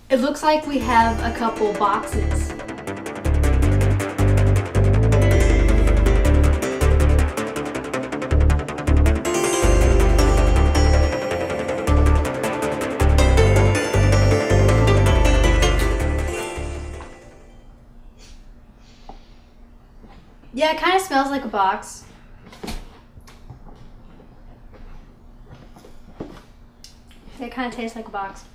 It looks like we have a couple boxes. Yeah, it kind of smells like a box. It kind of tastes like a box.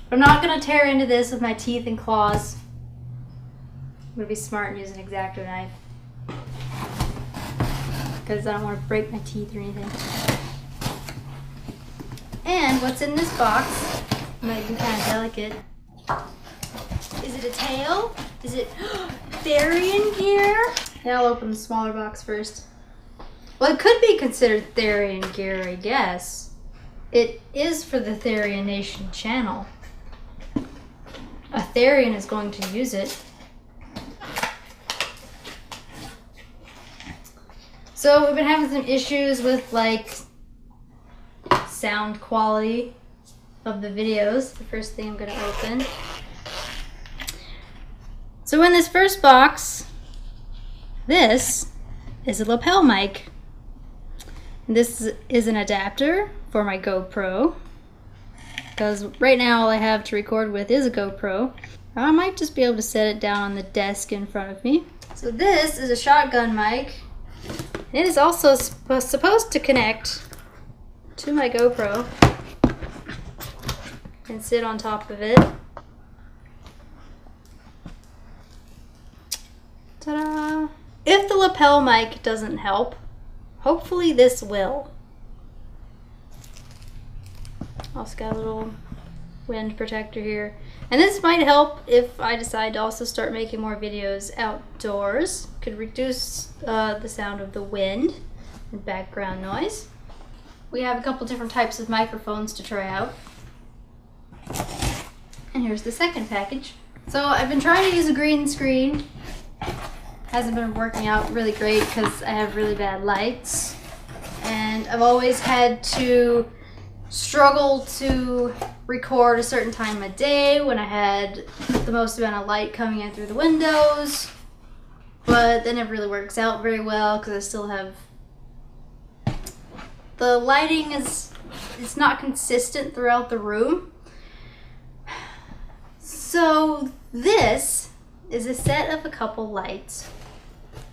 But I'm not going to tear into this with my teeth and claws. I'm going to be smart and use an X-Acto knife. Because I don't want to break my teeth or anything. And what's in this box might be kind of delicate. Is it a tail? Is it Therian gear? Yeah, I'll open the smaller box first. Well, it could be considered Therian gear, I guess. It is for the Therian Nation channel. A Therian is going to use it. So we've been having some issues with like sound quality of the videos. The first thing I'm going to open. So in this first box, this is a lapel mic. This is an adapter for my GoPro, because right now all I have to record with is a GoPro. I might just be able to set it down on the desk in front of me. So this is a shotgun mic. It is also supposed to connect to my GoPro and sit on top of it. Ta-da! If the lapel mic doesn't help, hopefully this will. Also got a little wind protector here. And this might help if I decide to also start making more videos outdoors. Could reduce the sound of the wind and background noise. We have a couple different types of microphones to try out. And here's the second package. So I've been trying to use a green screen. Hasn't been working out really great because I have really bad lights. And I've always had to struggle to record a certain time of day when I had the most amount of light coming in through the windows. But that never really works out very well because I still have... The lighting it's not consistent throughout the room. So this is a set of a couple lights.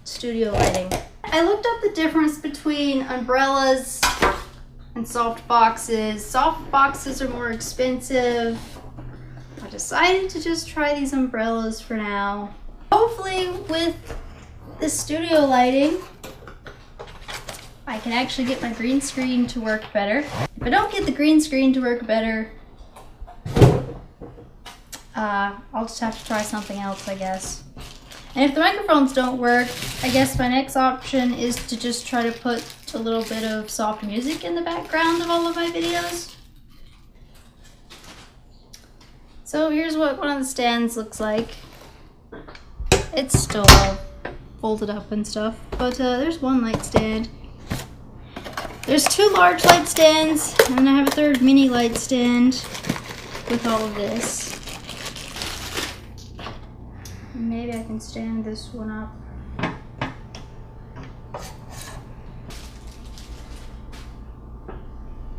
Studio lighting. I looked up the difference between umbrellas and soft boxes. Soft boxes are more expensive. I decided to just try these umbrellas for now. Hopefully with this studio lighting, I can actually get my green screen to work better. If I don't get the green screen to work better, I'll just have to try something else, I guess. And if the microphones don't work, I guess my next option is to just try to put a little bit of soft music in the background of all of my videos. So here's what one of the stands looks like. It's still all folded up and stuff, but there's one light stand. There's two large light stands, and then I have a third mini light stand with all of this. Maybe I can stand this one up.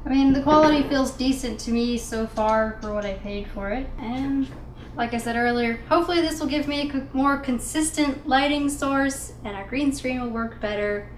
I mean, the quality feels decent to me so far for what I paid for it. And like I said earlier, hopefully this will give me a more consistent lighting source and our green screen will work better.